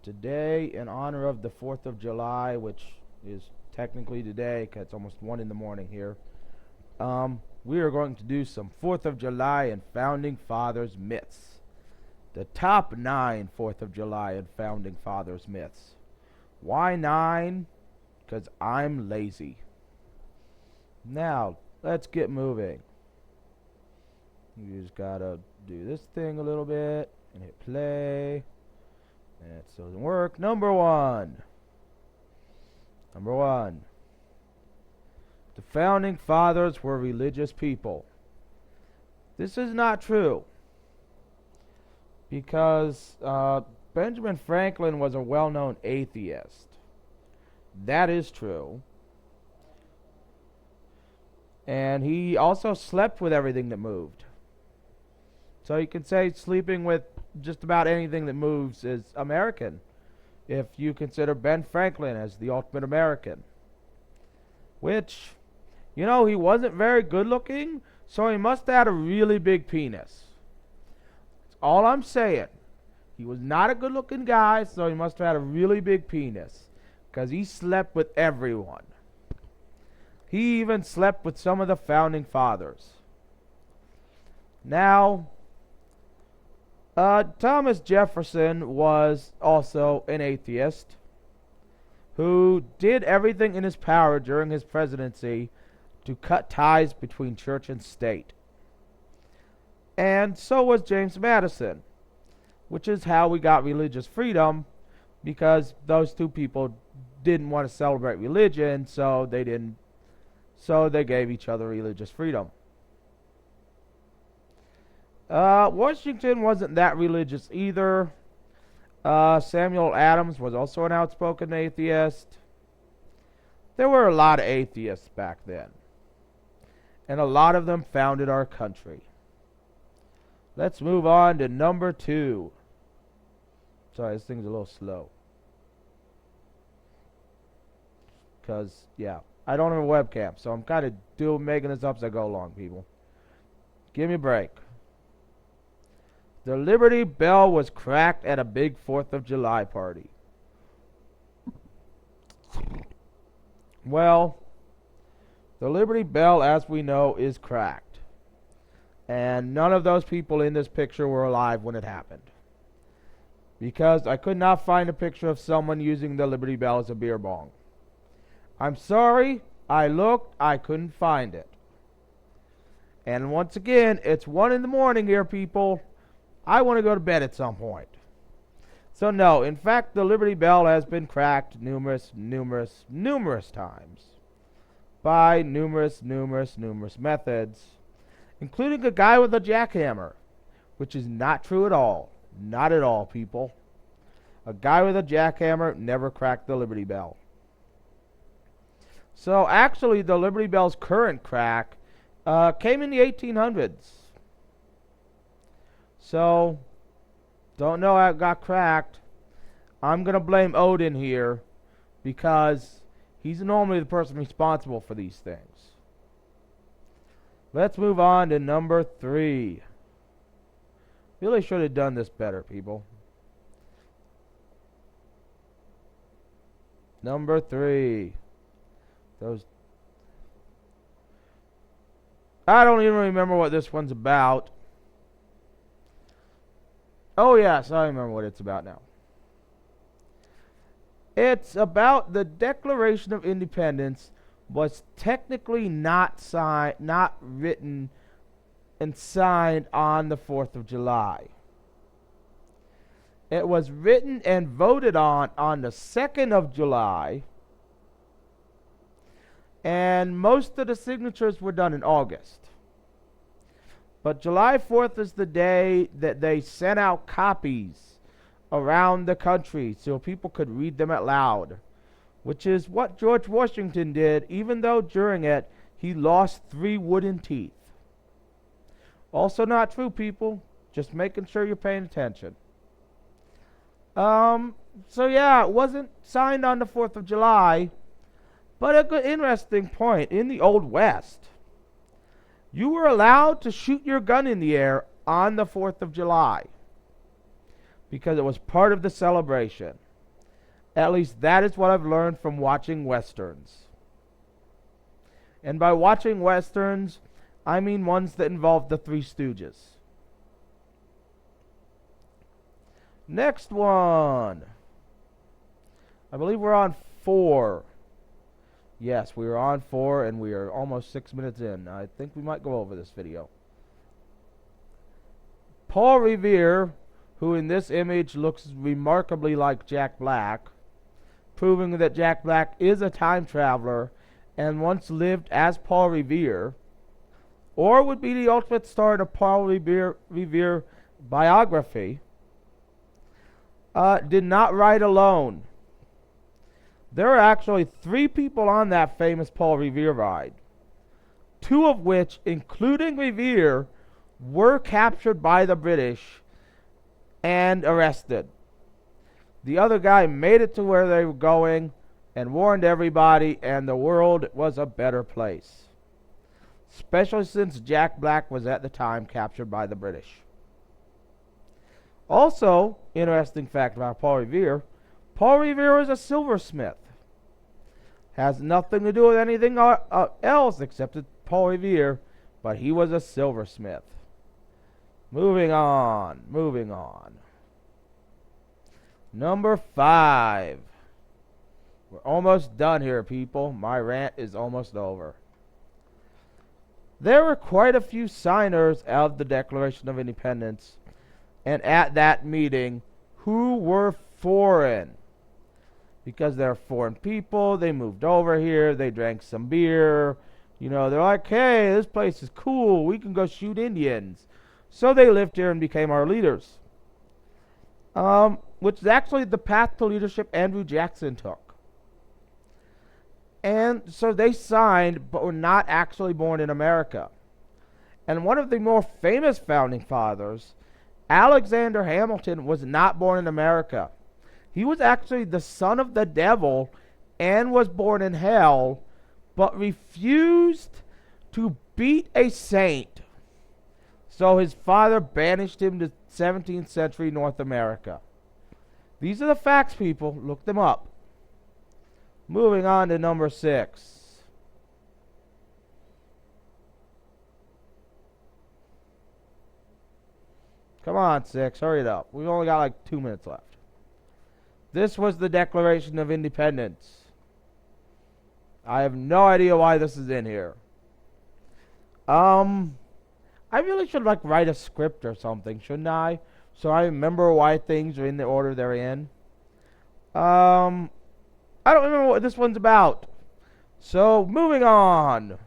Today, in honor of the 4th of July, which is technically today, because it's almost 1 in the morning here, we are going to do some 4th of July and Founding Fathers myths. The top 9 4th of July and Founding Fathers myths. Why 9? Because I'm lazy. Now, let's get moving. You just gotta do this thing a little bit and hit play. And it still doesn't work. Number one. The Founding Fathers were religious people. This is not true, because Benjamin Franklin was a well-known atheist. That is true. And he also slept with everything that moved. So you can say sleeping with just about anything that moves is American, if you consider Ben Franklin as the ultimate American. Which, he wasn't very good looking, so he must have had a really big penis. That's all I'm saying. He was not a good looking guy, so he must have had a really big penis, because he slept with everyone. He even slept with some of the Founding Fathers. Now, Thomas Jefferson was also an atheist who did everything in his power during his presidency to cut ties between church and state. And so was James Madison, which is how we got religious freedom, because those two people didn't want to celebrate religion, so they gave each other religious freedom. Washington wasn't that religious either. Samuel Adams was also an outspoken atheist. There were a lot of atheists back then, and a lot of them founded our country. Let's move on to number 2. Sorry, this thing's a little slow. Because, I don't have a webcam, so I'm kind of making this up as I go along, people. Give me a break. The Liberty Bell was cracked at a big 4th of July party. Well, the Liberty Bell, as we know, is cracked. And none of those people in this picture were alive when it happened, because I could not find a picture of someone using the Liberty Bell as a beer bong. I'm sorry, I looked, I couldn't find it. And once again, it's 1 in the morning here, people. I want to go to bed at some point. So no, in fact, the Liberty Bell has been cracked numerous times by numerous methods, including a guy with a jackhammer, which is not true at all. Not at all, people. A guy with a jackhammer never cracked the Liberty Bell. So actually, the Liberty Bell's current crack came in the 1800s. So, don't know how it got cracked. I'm going to blame Odin here, because he's normally the person responsible for these things. Let's move on to number 3. Really should have done this better, people. Number 3. I don't even remember what this one's about. Oh yes, I remember what it's about now. It's about the Declaration of Independence was technically not written and signed on the 4th of July. It was written and voted on the 2nd of July, and most of the signatures were done in August. But July 4th is the day that they sent out copies around the country so people could read them out loud, which is what George Washington did, even though during it he lost 3 wooden teeth. Also not true, people. Just making sure you're paying attention. It wasn't signed on the 4th of July, but a good interesting point. In the Old West, you were allowed to shoot your gun in the air on the 4th of July, because it was part of the celebration. At least that is what I've learned from watching Westerns. And by watching Westerns, I mean ones that involve the Three Stooges. Next one. I believe we're on 4. Yes, we are on 4, and we are almost 6 minutes in. I think we might go over this video. Paul Revere, who in this image looks remarkably like Jack Black, proving that Jack Black is a time traveler and once lived as Paul Revere, or would be the ultimate star in a Paul Revere biography, did not write alone. There are actually 3 people on that famous Paul Revere ride, 2 of which, including Revere, were captured by the British and arrested. The other guy made it to where they were going and warned everybody, and the world was a better place. Especially since Jack Black was at the time captured by the British. Also, interesting fact about Paul Revere is a silversmith. Has nothing to do with anything else except Paul Revere, but he was a silversmith. Moving on. Number 5. We're almost done here, people. My rant is almost over. There were quite a few signers of the Declaration of Independence, and at that meeting, who were foreign. Because they're foreign people, they moved over here, they drank some beer. You know, they're like, hey, this place is cool, we can go shoot Indians. So they lived here and became our leaders. Which is actually the path to leadership Andrew Jackson took. And so they signed, but were not actually born in America. And one of the more famous founding fathers, Alexander Hamilton, was not born in America. He was actually the son of the devil and was born in hell, but refused to beat a saint. So his father banished him to 17th century North America. These are the facts, people. Look them up. Moving on to number 6. Come on, 6. Hurry it up. We've only got like 2 minutes left. This was the Declaration of Independence. I have no idea why this is in here. I really should write a script or something, shouldn't I? So I remember why things are in the order they're in. I don't remember what this one's about. So moving on.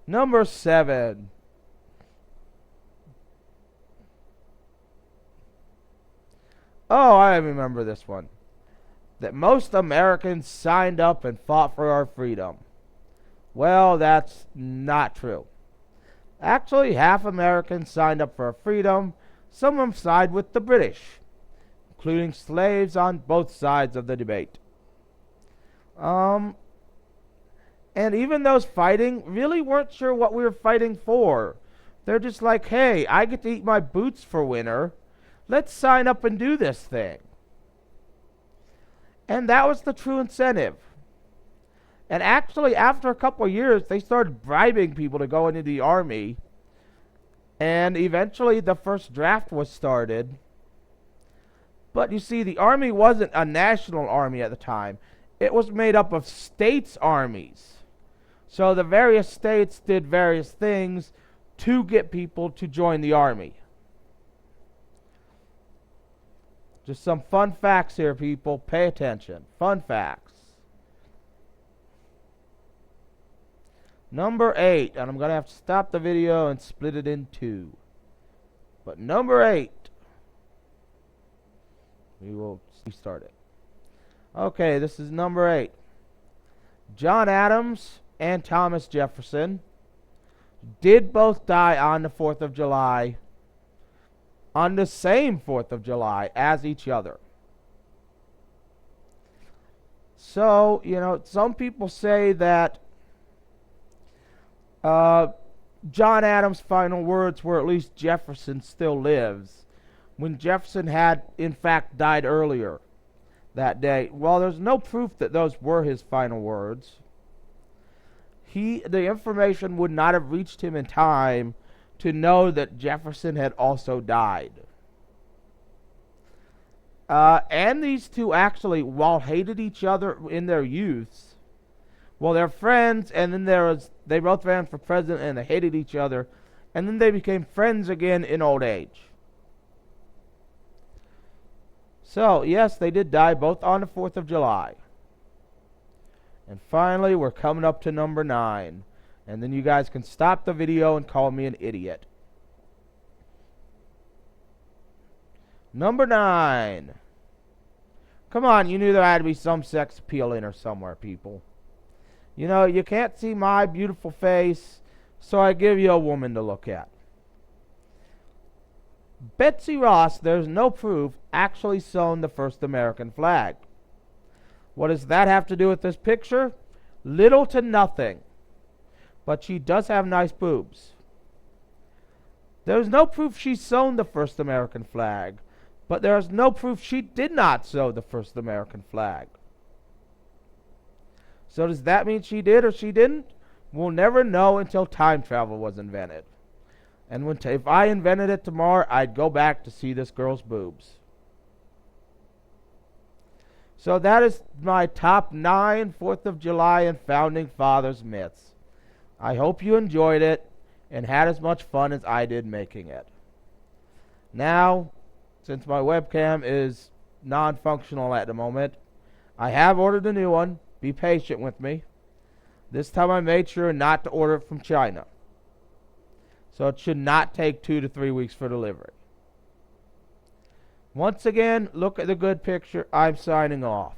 Number 7. Oh, I remember this one. That most Americans signed up and fought for our freedom. Well, that's not true. Actually, half Americans signed up for our freedom. Some of them sided with the British, including slaves on both sides of the debate. And even those fighting really weren't sure what we were fighting for. They're just like, hey, I get to eat my boots for winter. Let's sign up and do this thing. And that was the true incentive. And actually, after a couple of years, they started bribing people to go into the army. And eventually, the first draft was started. But you see, the army wasn't a national army at the time. It was made up of states' armies. So the various states did various things to get people to join the army. Just some fun facts here, people. Pay attention. Fun facts. Number 8. And I'm going to have to stop the video and split it in 2. But number 8. We will restart it. Okay, this is number 8. John Adams and Thomas Jefferson did both die on the 4th of July, on the same 4th of July as each other. So, some people say that John Adams' final words were at least Jefferson still lives, when Jefferson had in fact died earlier that day. Well, there's no proof that those were his final words. The information would not have reached him in time to know that Jefferson had also died. And these two actually, while hated each other in their youths, well, they're friends, and then they both ran for president, and they hated each other, and then they became friends again in old age. So, yes, they did die both on the 4th of July. And finally, we're coming up to number 9. And then you guys can stop the video and call me an idiot. Number 9. Come on, you knew there had to be some sex appeal in her somewhere, people. You know, you can't see my beautiful face, so I give you a woman to look at. Betsy Ross, there's no proof, actually sewn the first American flag. What does that have to do with this picture? Little to nothing. But she does have nice boobs. There's no proof she sewn the first American flag, but there is no proof she did not sew the first American flag. So does that mean she did or she didn't? We'll never know until time travel was invented. And if I invented it tomorrow, I'd go back to see this girl's boobs. So that is my top 9 4th of July and Founding Fathers myths. I hope you enjoyed it and had as much fun as I did making it. Now, since my webcam is non-functional at the moment, I have ordered a new one. Be patient with me. This time I made sure not to order it from China. So it should not take 2 to 3 weeks for delivery. Once again, look at the good picture. I'm signing off.